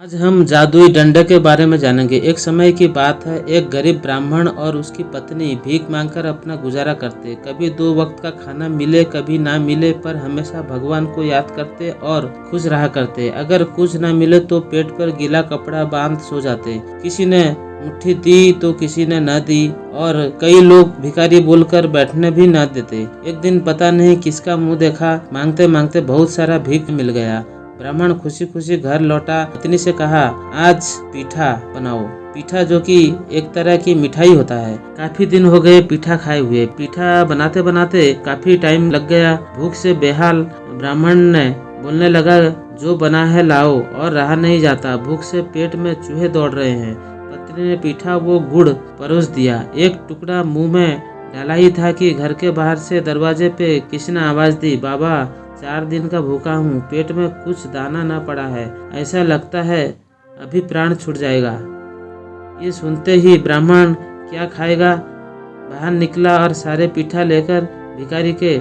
आज हम जादुई डंडे के बारे में जानेंगे। एक समय की बात है, एक गरीब ब्राह्मण और उसकी पत्नी भीख मांगकर अपना गुजारा करते। कभी 2 वक्त का खाना मिले, कभी ना मिले, पर हमेशा भगवान को याद करते और खुश रहा करते। अगर कुछ ना मिले तो पेट पर गीला कपड़ा बांध सो जाते। किसी ने मुट्ठी दी तो किसी ने न दी, और कई लोग भिखारी बोलकर बैठने भी न देते। एक दिन पता नहीं किसका मुंह देखा, मांगते मांगते बहुत सारा भीख मिल गया। ब्राह्मण खुशी खुशी घर लौटा। पत्नी से कहा, आज पीठा बनाओ। पीठा जो कि एक तरह की मिठाई होता है। काफी दिन हो गए पीठा खाए हुए। पीठा बनाते बनाते काफी टाइम लग गया। भूख से बेहाल ब्राह्मण ने बोलने लगा, जो बना है लाओ, और रहा नहीं जाता। भूख से पेट में चूहे दौड़ रहे हैं। पत्नी ने पीठा वो गुड़ परोस दिया। एक टुकड़ा मुंह में डाला ही था कि घर के बाहर से दरवाजे पे किसी ने आवाज दी, बाबा 4 दिन का भूखा हूँ, पेट में कुछ दाना न पड़ा है, ऐसा लगता है अभी प्राण छूट जाएगा। ये सुनते ही ब्राह्मण क्या खाएगा बाहर निकला और सारे पीठा लेकर भिखारी के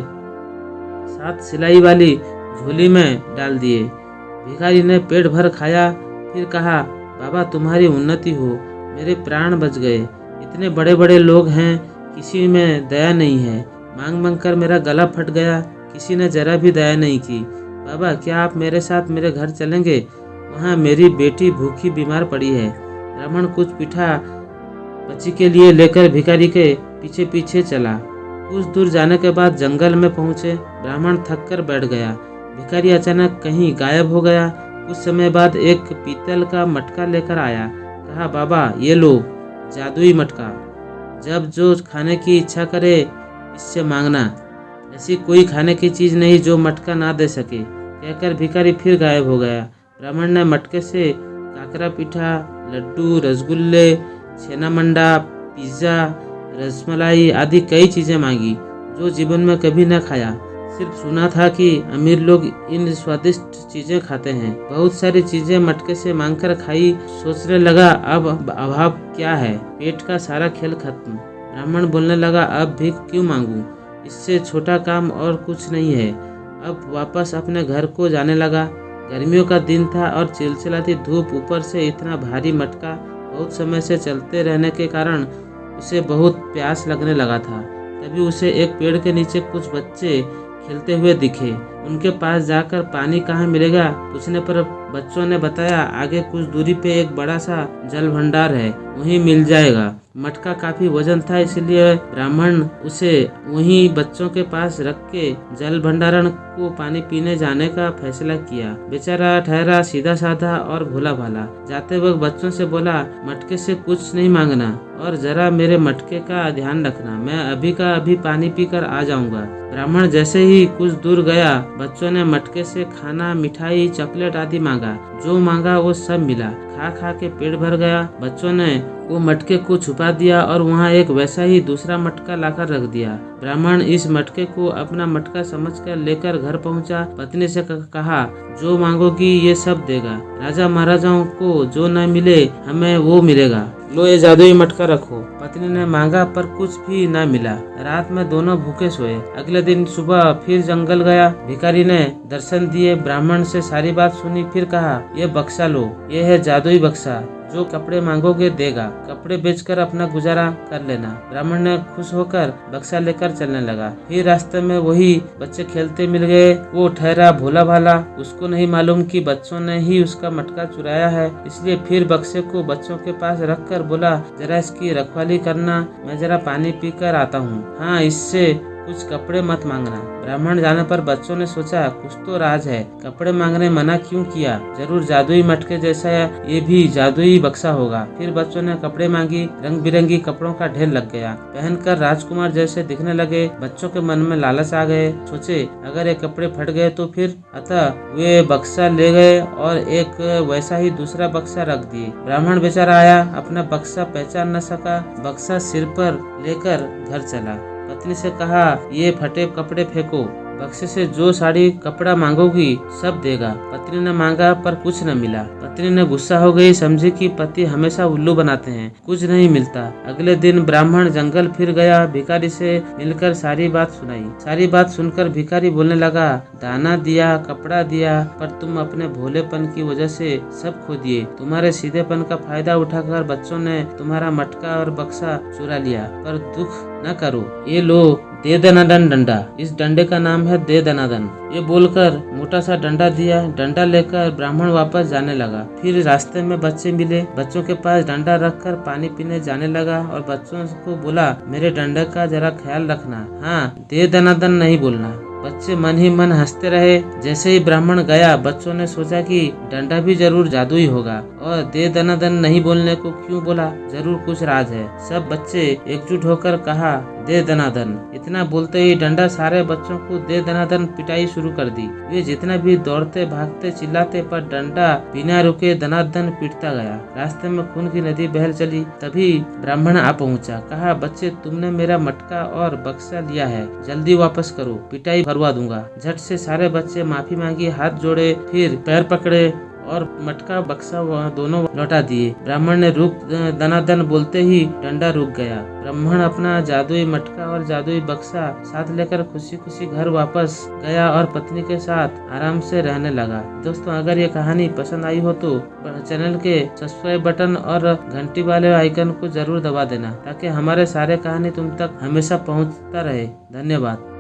साथ सिलाई वाली झोली में डाल दिए। भिखारी ने पेट भर खाया, फिर कहा, बाबा तुम्हारी उन्नति हो, मेरे प्राण बच गए। इतने बड़े बड़े लोग हैं, किसी में दया नहीं है। मांग मांग कर मेरा गला फट गया, किसी ने जरा भी दया नहीं की। बाबा क्या आप मेरे साथ मेरे घर चलेंगे? वहाँ मेरी बेटी भूखी बीमार पड़ी है। ब्राह्मण कुछ पीठा बच्ची के लिए लेकर भिखारी के पीछे पीछे चला। कुछ दूर जाने के बाद जंगल में पहुँचे। ब्राह्मण थक कर बैठ गया। भिखारी अचानक कहीं गायब हो गया। कुछ समय बाद एक पीतल का मटका लेकर आया। कहा, बाबा ये लो जादुई मटका, जब जो खाने की इच्छा करे इससे मांगना। ऐसी कोई खाने की चीज नहीं जो मटका ना दे सके। कहकर भिखारी फिर गायब हो गया। ब्राह्मण ने मटके से काकरा पीठा, लड्डू, रसगुल्ले, छेना मंडा, पिज्जा, रसमलाई आदि कई चीजें मांगी जो जीवन में कभी न खाया। सिर्फ सुना था कि अमीर लोग इन स्वादिष्ट चीजें खाते हैं। बहुत सारी चीजें मटके से मांगकर खाई। सोचने लगा, अब अभाव क्या है, पेट का सारा खेल खत्म। ब्राह्मण बोलने लगा, अब भीख क्यों मांगू, इससे छोटा काम और कुछ नहीं है। अब वापस अपने घर को जाने लगा। गर्मियों का दिन था और चिलचिलाती धूप, ऊपर से इतना भारी मटका। बहुत समय से चलते रहने के कारण उसे बहुत प्यास लगने लगा था। तभी उसे एक पेड़ के नीचे कुछ बच्चे खेलते हुए दिखे। उनके पास जाकर पानी कहाँ मिलेगा पूछने पर बच्चों ने बताया, आगे कुछ दूरी पे एक बड़ा सा जल भंडार है, वहीं मिल जाएगा। मटका काफी वजन था, इसलिए ब्राह्मण उसे वहीं बच्चों के पास रख के जल भंडारण को पानी पीने जाने का फैसला किया। बेचारा ठहरा सीधा साधा और भोला भाला। जाते वक्त बच्चों से बोला, मटके से कुछ नहीं मांगना और जरा मेरे मटके का ध्यान रखना, मैं अभी का अभी पानी पीकर आ जाऊंगा। ब्राह्मण जैसे ही कुछ दूर गया, बच्चों ने मटके से खाना, मिठाई, चॉकलेट आदि मांगा। जो मांगा वो सब मिला। खा खा के पेट भर गया। बच्चों ने वो मटके को छुपा दिया और वहाँ एक वैसा ही दूसरा मटका लाकर रख दिया। ब्राह्मण इस मटके को अपना मटका समझकर लेकर घर पहुँचा। पत्नी से कहा, जो मांगोगी ये सब देगा। राजा महाराजाओं को जो न मिले हमें वो मिलेगा। लो ये जादुई मटका रखो। पत्नी ने मांगा पर कुछ भी न मिला। रात में दोनों भूखे सोए। अगले दिन सुबह फिर जंगल गया। भिखारी ने दर्शन दिए। ब्राह्मण से सारी बात सुनी। फिर कहा, ये बक्सा लो, ये है जादुई बक्सा, जो कपड़े मांगोगे देगा। कपड़े बेचकर अपना गुजारा कर लेना। ब्राह्मण ने खुश होकर बक्सा लेकर चलने लगा। फिर रास्ते में वही बच्चे खेलते मिल गए। वो ठहरा भोला भाला। उसको नहीं मालूम कि बच्चों ने ही उसका मटका चुराया है, इसलिए फिर बक्से को बच्चों के पास रखकर बोला, जरा इसकी रखवाली करना, मैं जरा पानी पीकर आता हूँ। हाँ, इससे कुछ कपड़े मत मांगना। ब्राह्मण जाने पर बच्चों ने सोचा, कुछ तो राज है, कपड़े मांगने मना क्यों किया, जरूर जादुई मटके जैसा ये भी जादुई बक्सा होगा। फिर बच्चों ने कपड़े मांगी। रंग बिरंगी कपड़ों का ढेर लग गया। पहनकर राजकुमार जैसे दिखने लगे। बच्चों के मन में लालच आ गए। सोचे, अगर ये कपड़े फट गए तो फिर। अतः वे बक्सा ले गए और एक वैसा ही दूसरा बक्सा रख दिए। ब्राह्मण बेचारा आया, अपना बक्सा पहचान न सका। बक्सा सिर पर लेकर घर चला। पत्नी से कहा, ये फटे कपड़े फेंको। बक्से से जो साड़ी कपड़ा मांगोगी सब देगा। पत्नी ने मांगा पर कुछ न मिला। पत्नी ने गुस्सा हो गई, समझी कि पति हमेशा उल्लू बनाते हैं, कुछ नहीं मिलता। अगले दिन ब्राह्मण जंगल फिर गया, भिखारी से मिलकर सारी बात सुनाई। सारी बात सुनकर भिखारी बोलने लगा, दाना दिया, कपड़ा दिया, पर तुम अपने भोलेपन की वजह से सब खो दिए। तुम्हारे सीधेपन का फायदा उठाकर बच्चों ने तुम्हारा मटका और बक्सा चुरा लिया। पर दुख न करो, ये लो दे दनादन डंडा। इस डंडे का नाम है दे दनादन। ये बोलकर मोटा सा डंडा दिया। डंडा लेकर ब्राह्मण वापस जाने लगा। फिर रास्ते में बच्चे मिले। बच्चों के पास डंडा रखकर पानी पीने जाने लगा और बच्चों को बोला, मेरे डंडे का जरा ख्याल रखना, हाँ दे दनादन नहीं बोलना। बच्चे मन ही मन हंसते रहे। जैसे ही ब्राह्मण गया, बच्चों ने सोचा कि डंडा भी जरूर जादुई होगा और दे दनादन नहीं बोलने को क्यों बोला, जरूर कुछ राज है। सब बच्चे एकजुट होकर कहा, दे दनादन। इतना बोलते ही डंडा सारे बच्चों को दे दनादन पिटाई शुरू कर दी। वे जितना भी दौड़ते भागते चिल्लाते, पर डंडा बिना रुके दनादन पीटता गया। रास्ते में खून की नदी बहल चली। तभी ब्राह्मण आ पहुंचा। कहा, बच्चे तुमने मेरा मटका और बक्सा लिया है, जल्दी वापस करो, पिटाई भरवा दूंगा। झट से सारे बच्चे माफी मांगी, हाथ जोड़े, फिर पैर पकड़े और मटका बक्सा दोनों लौटा दिए। ब्राह्मण ने रुक दनादन बोलते ही डंडा रुक गया। ब्राह्मण अपना जादुई मटका और जादुई बक्सा साथ लेकर खुशी खुशी घर वापस गया और पत्नी के साथ आराम से रहने लगा। दोस्तों, अगर ये कहानी पसंद आई हो तो चैनल के सब्सक्राइब बटन और घंटी वाले आइकन को जरूर दबा देना, ताकि हमारे सारे कहानी तुम तक हमेशा पहुंचता रहे। धन्यवाद।